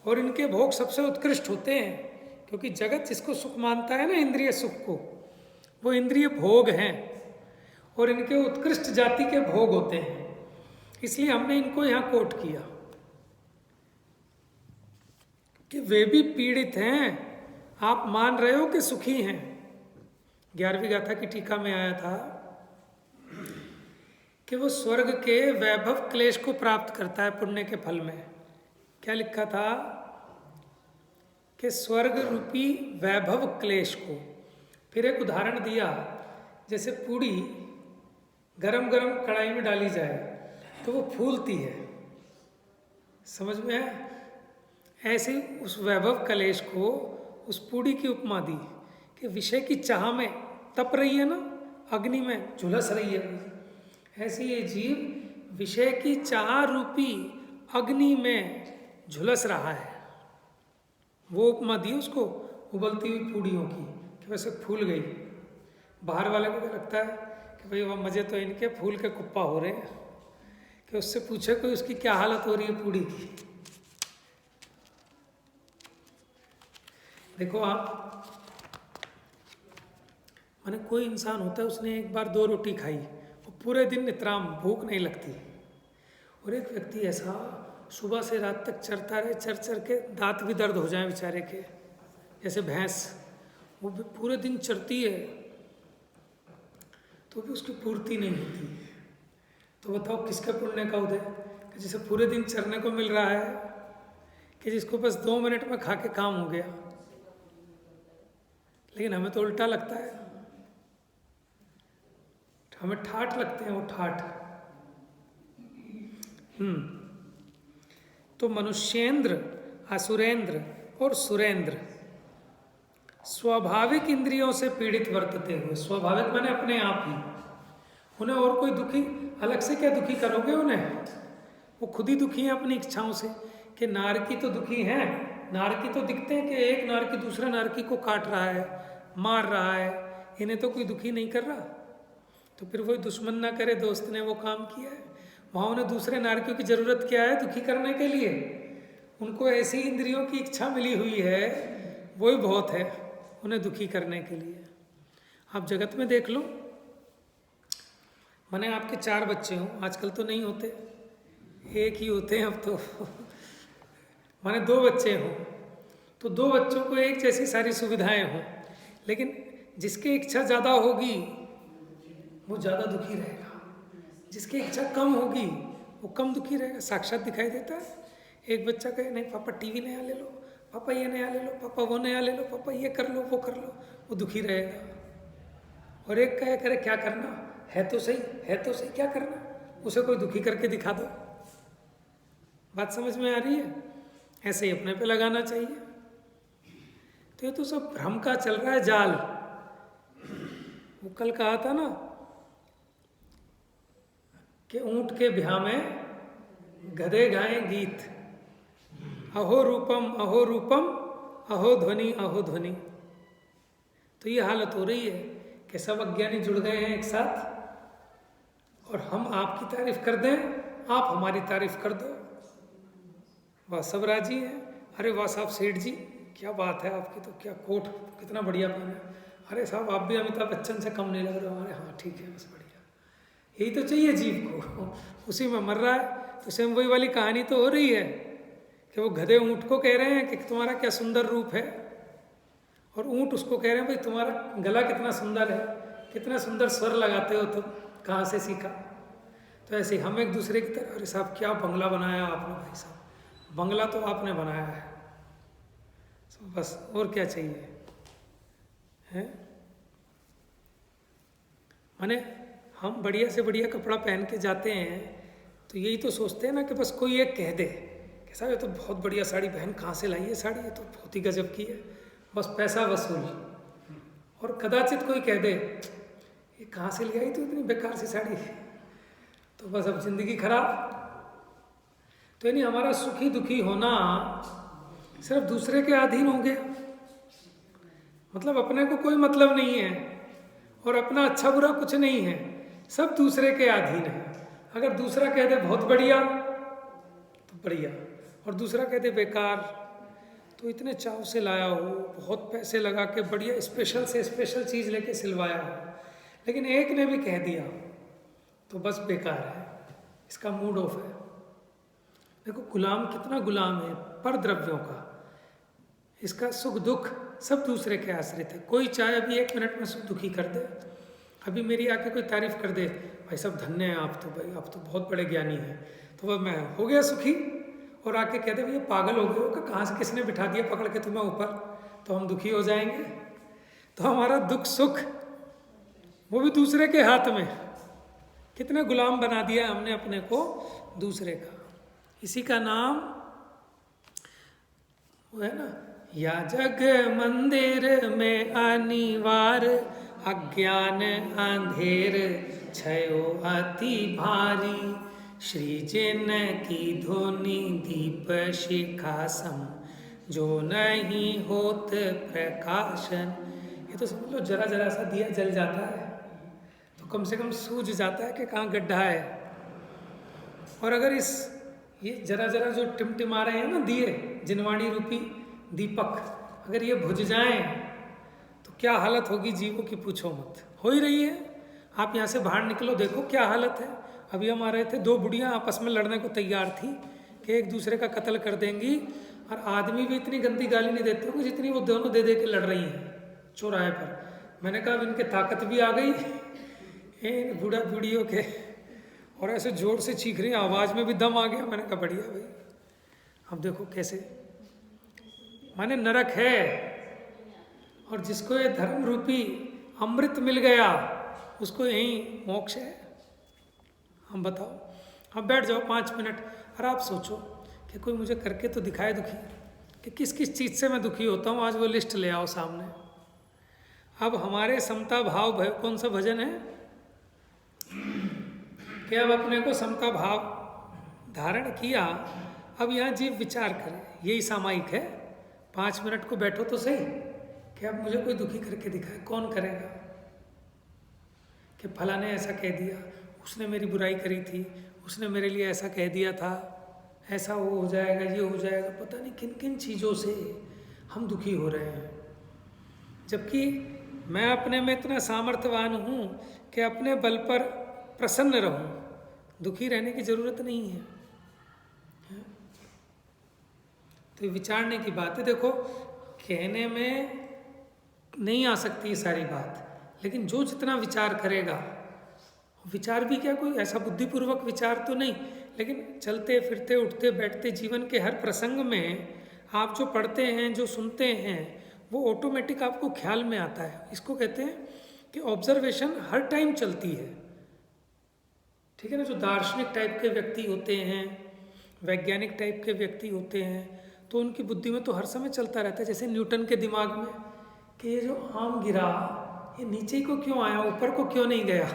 S1: और इनके भोग सबसे उत्कृष्ट होते हैं, क्योंकि जगत जिसको सुख मानता है ना, इंद्रिय सुख को, वो इंद्रिय भोग हैं और इनके उत्कृष्ट जाति के भोग होते हैं। इसलिए हमने इनको यहाँ कोट किया कि वे भी पीड़ित हैं, आप मान रहे हो कि सुखी हैं। 11वीं गाथा की टीका में आया था कि वो स्वर्ग के वैभव क्लेश को प्राप्त करता है पुण्य के फल में। क्या लिखा था कि स्वर्ग रूपी वैभव क्लेश को। फिर एक उदाहरण दिया, जैसे पूड़ी गरम गरम कढ़ाई में डाली जाए तो वो फूलती है, समझ में है? ऐसे उस वैभव क्लेश को उस पूड़ी की उपमा दी कि विषय की चाह में तप रही है ना, अग्नि में झुलस रही है। ऐसे ये जीव विषय की चाह रूपी अग्नि में झुलस रहा है। वो उपमा दी उसको उबलती हुई पूड़ियों की कि वैसे फूल गई। बाहर वाले को क्या लगता है कि भाई वह मज़े तो इनके फूल के कुप्पा हो रहे हैं, कि उससे पूछे कोई उसकी क्या हालत हो रही है पूड़ी की। देखो आप, माने कोई इंसान होता है, उसने एक बार 2 रोटी खाई, वो पूरे दिन नितराम भूख नहीं लगती। और एक व्यक्ति ऐसा सुबह से रात तक चरता रहे, चर चर के दांत भी दर्द हो जाए बेचारे के, जैसे भैंस, वो भी पूरे दिन चरती है तो भी उसकी पूर्ति नहीं होती। तो बताओ किसके पुण्य का उदय, कि जिसे पूरे दिन चरने को मिल रहा है, कि जिसको बस 2 मिनट में खा के काम हो गया। लेकिन हमें तो उल्टा लगता है, हमें ठाठ लगते हैं वो ठाठ। तो मनुष्येंद्र, असुरेंद्र और सुरेंद्र स्वाभाविक इंद्रियों से पीड़ित वर्तते हुए, स्वाभाविक माने अपने आप ही, उन्हें और कोई दुखी, अलग से क्या दुखी करोगे उन्हें, वो खुद ही दुखी हैं अपनी इच्छाओं से। कि नारकी तो दुखी हैं, नारकी तो दिखते हैं कि एक नारकी दूसरा नारकी को काट रहा है, मार रहा है, इन्हें तो कोई दुखी नहीं कर रहा। तो फिर वही दुश्मन ना करे, दोस्त ने वो काम किया है। वहाँ उन्हें दूसरे नारकियों की जरूरत क्या है दुखी करने के लिए? उनको ऐसी इंद्रियों की इच्छा मिली हुई है, वही बहुत है उन्हें दुखी करने के लिए। आप जगत में देख लो, माने आपके 4 बच्चे हों, आजकल तो नहीं होते, एक ही होते हैं अब तो माने 2 बच्चे हों, तो 2 बच्चों को एक जैसी सारी सुविधाएं हों, लेकिन जिसकी इच्छा ज़्यादा होगी वो ज़्यादा दुखी रहेगा, जिसकी इच्छा कम होगी वो कम दुखी रहेगा। साक्षात दिखाई देता है। एक बच्चा कहे नहीं पापा टीवी नया ले लो, पापा ये नया ले लो, पापा वो नया ले लो, पापा ये कर लो वो कर लो, वो दुखी रहेगा। और एक कहे करे क्या करना है, तो सही है, तो सही क्या करना, उसे कोई दुखी करके दिखा दो। बात समझ में आ रही है? ऐसे ही अपने पे लगाना चाहिए। तो ये तो सब भ्रम का चल रहा है जाल। वो कल कहा था ना कि ऊंट के ब्याह में गधे गाएं गीत, अहो रूपम अहो रूपम अहो ध्वनि अहो ध्वनि। तो ये हालत हो रही है कि सब अज्ञानी जुड़ गए हैं एक साथ, और हम आपकी तारीफ कर दें, आप हमारी तारीफ कर दो, वह सब राजी है। अरे वाह साहब सेठ जी, क्या बात है आपकी, तो क्या कोट कितना बढ़िया पहना है। अरे साहब आप भी अमिताभ बच्चन से कम नहीं लग रहे हो। अरे हाँ ठीक है, बस बढ़िया। यही तो चाहिए जीव को, उसी में मर रहा है। तो सेम वही वाली कहानी तो हो रही है कि वो गधे ऊँट को कह रहे हैं कि तुम्हारा क्या सुंदर रूप है, और ऊँट उसको कह रहे हैं भाई तुम्हारा गला कितना सुंदर है, कितना सुंदर स्वर लगाते हो तुम, कहाँ से सीखा। तो ऐसे हम एक दूसरे की तरह, अरे साहब क्या बंगला बनाया आपने, भाई साहब बंगला तो आपने बनाया है, तो बस और क्या चाहिए है। माने हम बढ़िया से बढ़िया कपड़ा पहन के जाते हैं तो यही तो सोचते हैं ना कि बस कोई एक कह दे कि साहब ये तो बहुत बढ़िया साड़ी, बहन कहाँ से लाई है साड़ी, ये तो बहुत ही गजब की है, बस पैसा वसूल। और कदाचित कोई कह दे ये कहाँ से ले आई तो इतनी बेकार सी साड़ी, तो बस अब जिंदगी खराब। तो यानी हमारा सुखी दुखी होना सिर्फ दूसरे के अधीन हो गया, मतलब अपने को कोई मतलब नहीं है, और अपना अच्छा बुरा कुछ नहीं है, सब दूसरे के अधीन है। अगर दूसरा कह दे बहुत बढ़िया तो बढ़िया, और दूसरा कह दे बेकार तो इतने चाव से लाया हो, बहुत पैसे लगा के बढ़िया स्पेशल से स्पेशल चीज़ लेके सिलवाया हो, लेकिन एक ने भी कह दिया तो बस बेकार है, इसका मूड ऑफ है। देखो गुलाम कितना गुलाम है पर द्रव्यों का, इसका सुख दुख सब दूसरे के आश्रित है। कोई चाहे अभी 1 मिनट में सुख दुखी कर दे, अभी मेरी आके कोई तारीफ कर दे, भाई सब धन्य हैं आप तो, भाई आप तो बहुत बड़े ज्ञानी हैं, तो वह मैं हो गया सुखी। और आके कहते भैया पागल हो गए हो कि कहाँ से किसने बिठा दिया पकड़ के तुम्हें ऊपर, तो हम दुखी हो जाएंगे। तो हमारा दुख सुख वो भी दूसरे के हाथ में, कितना गुलाम बना दिया हमने अपने को दूसरे का। इसी का नाम वो है ना, या जग मंदिर में अनिवार्य अज्ञान अंधेर छयो अति भारी, श्री जिन की धुनि दीप शिखा सम जो नहीं होत प्रकाशन। ये तो समझ लो जरा जरा सा दिया जल जाता है तो कम से कम सूझ जाता है कि कहाँ गड्ढा है। और अगर इस ये जरा जरा जो टिमटिमा रहे हैं ना दिए, जिनवाणी रूपी दीपक, अगर ये बुझ जाएं तो क्या हालत होगी जीवों की पूछो मत। हो ही रही है, आप यहाँ से बाहर निकलो देखो क्या हालत है। अभी हम आ रहे थे, 2 बुढ़ियाँ आपस में लड़ने को तैयार थी कि एक दूसरे का कत्ल कर देंगी, और आदमी भी इतनी गंदी गाली नहीं देते होंगे जितनी वो दोनों दे दे के लड़ रही हैं चौराहे पर। मैंने कहा अब इनके ताकत भी आ गई इन बूढ़ा बूढ़ियों के, और ऐसे जोर से चीख रही, आवाज़ में भी दम आ गया। मैंने कहा बढ़िया भाई, अब देखो कैसे माने नरक है। और जिसको ये धर्म रूपी अमृत मिल गया उसको यही मोक्ष है। हम बताओ, अब बैठ जाओ 5 मिनट और आप सोचो कि कोई मुझे करके तो दिखाए दुखी, कि किस किस चीज़ से मैं दुखी होता हूँ, आज वो लिस्ट ले आओ सामने। अब हमारे समता भाव भय, कौन सा भजन है कि अब अपने को समता भाव धारण किया, अब यहाँ जीव विचार करे, यही सामायिक है। 5 मिनट को बैठो तो सही कि अब मुझे कोई दुखी करके दिखाए, कौन करेगा? कि फलाने ऐसा कह दिया, उसने मेरी बुराई करी थी, उसने मेरे लिए ऐसा कह दिया था, ऐसा वो हो जाएगा, ये हो जाएगा, पता नहीं किन किन चीज़ों से हम दुखी हो रहे हैं। जबकि मैं अपने में इतना सामर्थ्यवान हूँ कि अपने बल पर प्रसन्न रहूँ, दुखी रहने की ज़रूरत नहीं है। तो विचारने की बात है। देखो कहने में नहीं आ सकती ये सारी बात, लेकिन जो जितना विचार करेगा, विचार भी क्या कोई ऐसा बुद्धिपूर्वक विचार तो नहीं, लेकिन चलते फिरते उठते बैठते जीवन के हर प्रसंग में आप जो पढ़ते हैं, जो सुनते हैं, वो ऑटोमेटिक आपको ख्याल में आता है। इसको कहते हैं कि ऑब्जर्वेशन हर टाइम चलती है। ठीक है ना। जो दार्शनिक टाइप के व्यक्ति होते हैं, वैज्ञानिक टाइप के व्यक्ति होते हैं, तो उनकी बुद्धि में तो हर समय चलता रहता है। जैसे न्यूटन के दिमाग में कि ये जो आम गिरा, ये नीचे को क्यों आया, ऊपर को क्यों नहीं गया?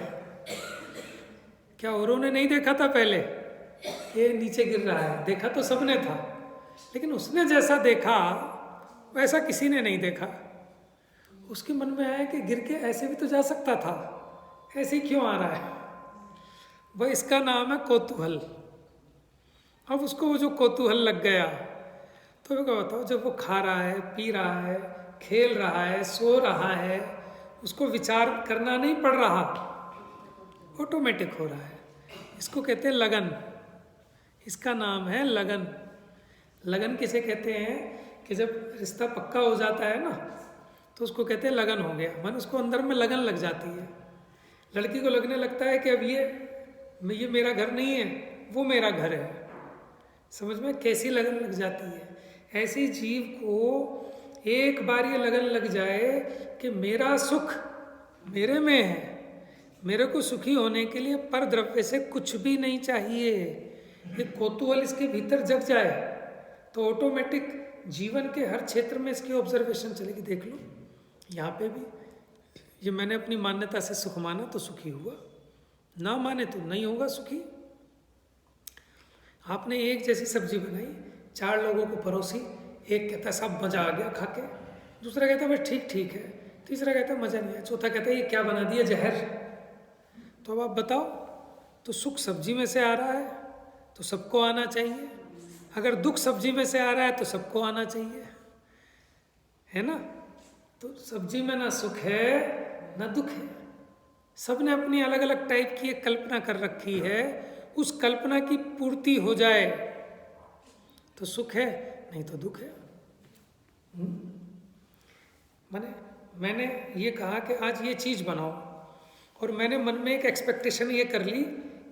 S1: क्या औरों ने नहीं देखा था पहले ये नीचे गिर रहा है? देखा तो सबने था, लेकिन उसने जैसा देखा वैसा किसी ने नहीं देखा। उसके मन में आया कि गिर के ऐसे भी तो जा सकता था, ऐसे ही क्यों आ रहा है? वह इसका नाम है कौतूहल। अब उसको वो जो कौतूहल लग गया, तो क्या बताओ, जब वो खा रहा है, पी रहा है, खेल रहा है, सो रहा है, उसको विचार करना नहीं पड़ रहा, ऑटोमेटिक हो रहा है। इसको कहते हैं लगन। इसका नाम है लगन। लगन किसे कहते हैं कि जब रिश्ता पक्का हो जाता है ना, तो उसको कहते हैं लगन हो गया। मन उसको अंदर में लगन लग जाती है। लड़की को लगने लगता है कि अब ये मेरा घर नहीं है, वो मेरा घर है। समझ में कैसी लगन लग जाती है? ऐसी जीव को एक बार ये लगन लग जाए कि मेरा सुख मेरे में है, मेरे को सुखी होने के लिए पर द्रव्य से कुछ भी नहीं चाहिए, ये कौतूहल इसके भीतर जग जाए, तो ऑटोमेटिक जीवन के हर क्षेत्र में इसकी ऑब्जर्वेशन चलेगी। देख लो यहाँ पे भी, ये मैंने अपनी मान्यता से सुख माना तो सुखी हुआ, ना माने तो नहीं होगा सुखी। आपने एक जैसी सब्जी बनाई, 4 लोगों को परोसी, एक कहता सब मज़ा आ गया खा के, दूसरा कहता बस ठीक ठीक है, तीसरा कहता मज़ा नहीं आया, चौथा कहता ये क्या बना दिया, जहर। तो अब आप बताओ, तो सुख सब्जी में से आ रहा है तो सबको आना चाहिए, अगर दुख सब्जी में से आ रहा है तो सबको आना चाहिए। है ना। तो सब्जी में ना सुख है ना दुख है। सबने अपनी अलग अलग टाइप की एक कल्पना कर रखी है। उस कल्पना की पूर्ति हो जाए तो सुख है, नहीं तो दुख है। मैंने ये कहा कि आज ये चीज़ बनाओ, और मैंने मन में एक एक्सपेक्टेशन ये कर ली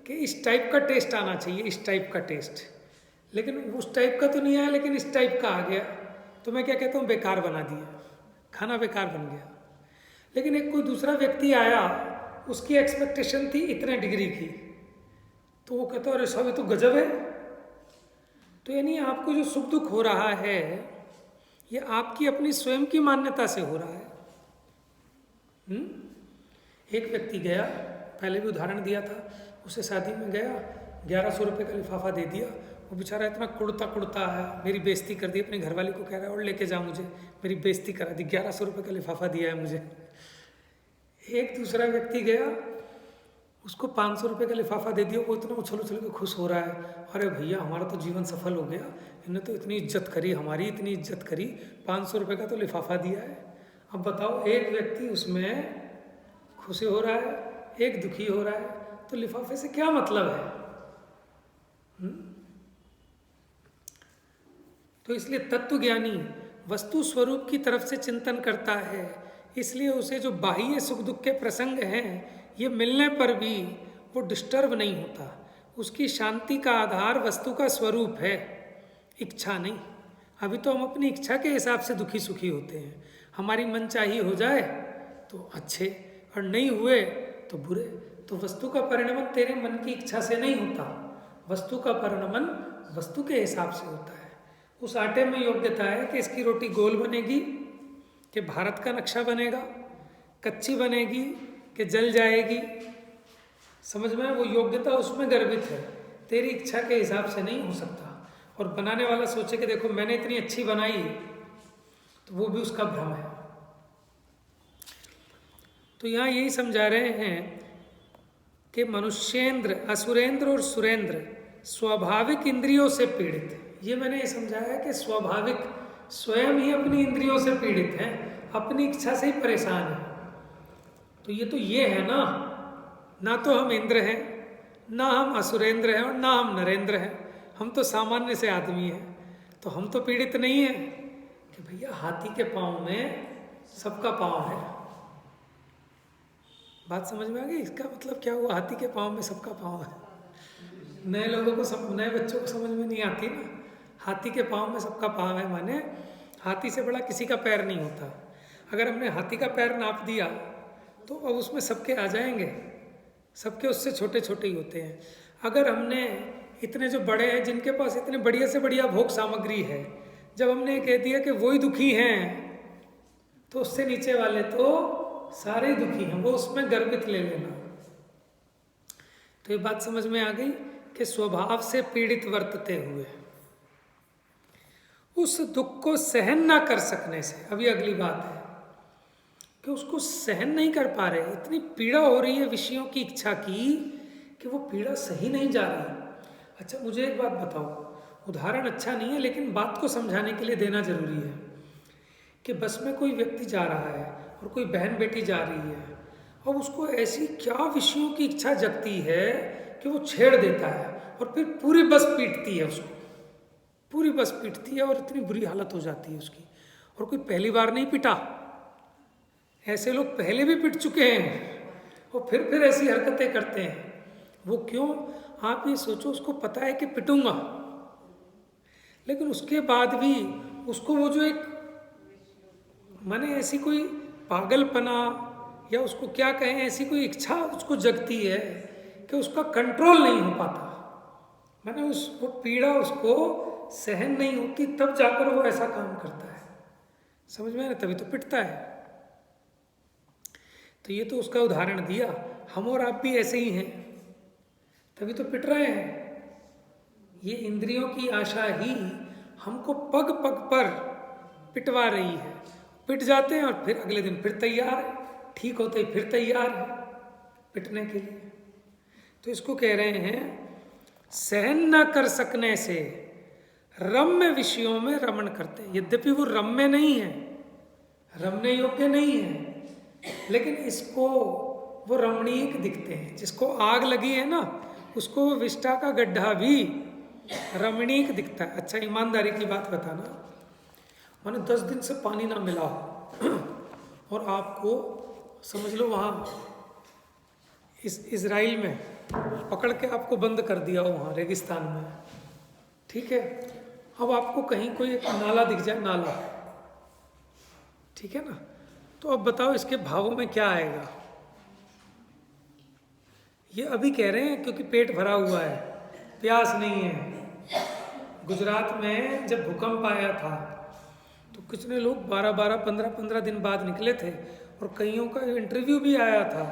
S1: कि इस टाइप का टेस्ट आना चाहिए, इस टाइप का टेस्ट, लेकिन उस टाइप का तो नहीं आया, लेकिन इस टाइप का आ गया। तो मैं क्या कहता हूँ, बेकार बना दिया, खाना बेकार बन गया। लेकिन एक कोई दूसरा व्यक्ति आया, उसकी एक्सपेक्टेशन थी इतने डिग्री की, तो वो कहता अरे साहब ये तो गजब है। तो यानी आपको जो सुख दुख हो रहा है ये आपकी अपनी स्वयं की मान्यता से हो रहा है। एक व्यक्ति गया, पहले भी उदाहरण दिया था, उसे शादी में गया, 1100 रुपये का लिफाफा दे दिया। वो बेचारा इतना कुड़ता है, मेरी बेइज्जती कर दी, अपने घरवाली को कह रहा है और लेके जा मुझे, मेरी बेइज्जती करा दी, 1100 रुपये का लिफाफा दिया है मुझे। एक दूसरा व्यक्ति गया, उसको 500 रुपये का लिफाफा दे दिया, वो इतना उछल उछल के खुश हो रहा है, अरे भैया हमारा तो जीवन सफल हो गया, इन्हें तो इतनी इज्जत करी, हमारी इतनी इज्जत करी, 500 रुपये का तो लिफाफा दिया है। अब बताओ, एक व्यक्ति उसमें खुशी हो रहा है, एक दुखी हो रहा है, तो लिफाफे से क्या मतलब है? तो इसलिए तत्वज्ञानी वस्तु स्वरूप की तरफ से चिंतन करता है, इसलिए उसे जो बाह्य सुख दुख के प्रसंग हैं ये मिलने पर भी वो डिस्टर्ब नहीं होता। उसकी शांति का आधार वस्तु का स्वरूप है, इच्छा नहीं। अभी तो हम अपनी इच्छा के हिसाब से दुखी सुखी होते हैं। हमारी मनचाही हो जाए तो अच्छे, और नहीं हुए तो बुरे। तो वस्तु का परिणमन तेरे मन की इच्छा से नहीं होता, वस्तु का परिणमन वस्तु के हिसाब से होता है। उस आटे में योग्यता है कि इसकी रोटी गोल बनेगी, कि भारत का नक्शा बनेगा, कच्ची बनेगी कि जल जाएगी। समझ में, वो योग्यता उसमें गर्भित है, तेरी इच्छा के हिसाब से नहीं हो सकता। और बनाने वाला सोचे कि देखो मैंने इतनी अच्छी बनाई, तो वो भी उसका भ्रम है। तो यहाँ यही समझा रहे हैं कि मनुष्येंद्र, असुरेंद्र और सुरेंद्र स्वाभाविक इंद्रियों से पीड़ित। ये मैंने ये समझाया कि स्वाभाविक, स्वयं ही अपनी इंद्रियों से पीड़ित हैं, अपनी इच्छा से ही परेशान है। तो ये है ना तो हम इंद्र हैं, ना हम असुरेंद्र हैं, और ना हम नरेंद्र हैं। हम तो सामान्य से आदमी हैं। तो हम तो पीड़ित नहीं हैं कि भैया हाथी के पाँव में सबका पाँव है। बात समझ में आ गई? इसका मतलब क्या हुआ, हाथी के पाँव में सबका पाँव है। नए लोगों को, नए बच्चों को समझ में नहीं आती ना। हाथी के पाँव में सबका पाँव है, माने हाथी से बड़ा किसी का पैर नहीं होता। अगर हमने हाथी का पैर नाप दिया तो अब उसमें सबके आ जाएंगे, सबके उससे छोटे छोटे ही होते हैं। अगर हमने इतने जो बड़े हैं, जिनके पास इतने बढ़िया से बढ़िया भोग सामग्री है, जब हमने कह दिया कि वो ही दुखी हैं, तो उससे नीचे वाले तो सारे ही दुखी हैं, वो उसमें गर्वित ले लेना। तो ये बात समझ में आ गई कि स्वभाव से पीड़ित वर्तते हुए उस दुख को सहन ना कर सकने से, अभी अगली बात है कि उसको सहन नहीं कर पा रहे, इतनी पीड़ा हो रही है विषयों की इच्छा की कि वो पीड़ा सही नहीं जा रही। अच्छा मुझे एक बात बताओ, उदाहरण अच्छा नहीं है लेकिन बात को समझाने के लिए देना जरूरी है कि बस में कोई व्यक्ति जा रहा है और कोई बहन बेटी जा रही है, और उसको ऐसी क्या विषयों की इच्छा जगती है कि वो छेड़ देता है, और फिर पूरी बस पीटती है उसको, पूरी बस पीटती है, और इतनी बुरी हालत हो जाती है उसकी। और कोई पहली बार नहीं पिटा, ऐसे लोग पहले भी पिट चुके हैं और फिर ऐसी हरकतें करते हैं। वो क्यों? आप ये सोचो, उसको पता है कि पिटूंगा, लेकिन उसके बाद भी उसको वो जो एक माने ऐसी कोई पागलपना या उसको क्या कहें, ऐसी कोई इच्छा उसको जगती है कि उसका कंट्रोल नहीं हो पाता। माने वो पीड़ा उसको सहन नहीं होती, तब जाकर वो ऐसा काम करता है। समझ में आया? तभी तो पिटता है। तो ये तो उसका उदाहरण दिया, हम और आप भी ऐसे ही हैं, तभी तो पिट रहे हैं। ये इंद्रियों की आशा ही हमको पग पग पर पिटवा रही है। पिट जाते हैं और फिर अगले दिन फिर तैयार है, ठीक होते ही फिर तैयार है पिटने के लिए। तो इसको कह रहे हैं सहन न कर सकने से रम्य विषयों में रमण करते हैं। यद्यपि वो रम्य नहीं है, रमने योग्य नहीं है, लेकिन इसको वो रमणीक दिखते हैं। जिसको आग लगी है ना, उसको वो विष्टा का गड्ढा भी रमणीक दिखता है। अच्छा, ईमानदारी की बात बताना, माने 10 दिन से पानी ना मिला हो और आपको समझ लो वहाँ इस इजराइल में पकड़ के आपको बंद कर दिया हो वहाँ रेगिस्तान में, ठीक है। अब आपको कहीं कोई एक नाला दिख जाए, नाला, ठीक है ना, तो अब बताओ इसके भावों में क्या आएगा। ये अभी कह रहे हैं क्योंकि पेट भरा हुआ है, प्यास नहीं है। गुजरात में जब भूकंप आया था तो कितने लोग 12-12, 15-15 दिन बाद निकले थे, और कईयों का इंटरव्यू भी आया था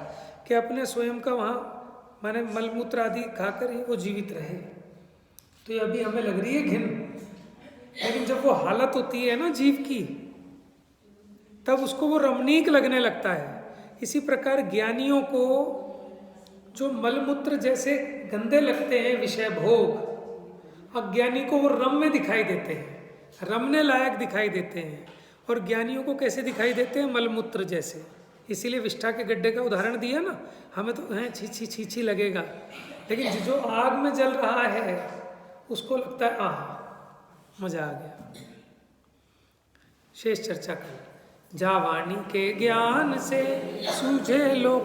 S1: कि अपने स्वयं का वहाँ माने मलमूत्र आदि खाकर ही वो जीवित रहे। तो ये अभी हमें लग रही है घिन, लेकिन जब वो हालत होती है ना जीव की, तब उसको वो रमणीक लगने लगता है। इसी प्रकार ज्ञानियों को जो मलमूत्र जैसे गंदे लगते हैं विषय भोग, अज्ञानी को वो रम्य दिखाई देते हैं, रमने लायक दिखाई देते हैं। और ज्ञानियों को कैसे दिखाई देते हैं? मलमूत्र जैसे। इसीलिए विष्ठा के गड्ढे का उदाहरण दिया ना, हमें तो हैं छी छी छी छी लगेगा, लेकिन जो आग में जल रहा है उसको लगता है आह मजा आ गया। शेष चर्चा कर। जा वाणी के ज्ञान से सूझे लोग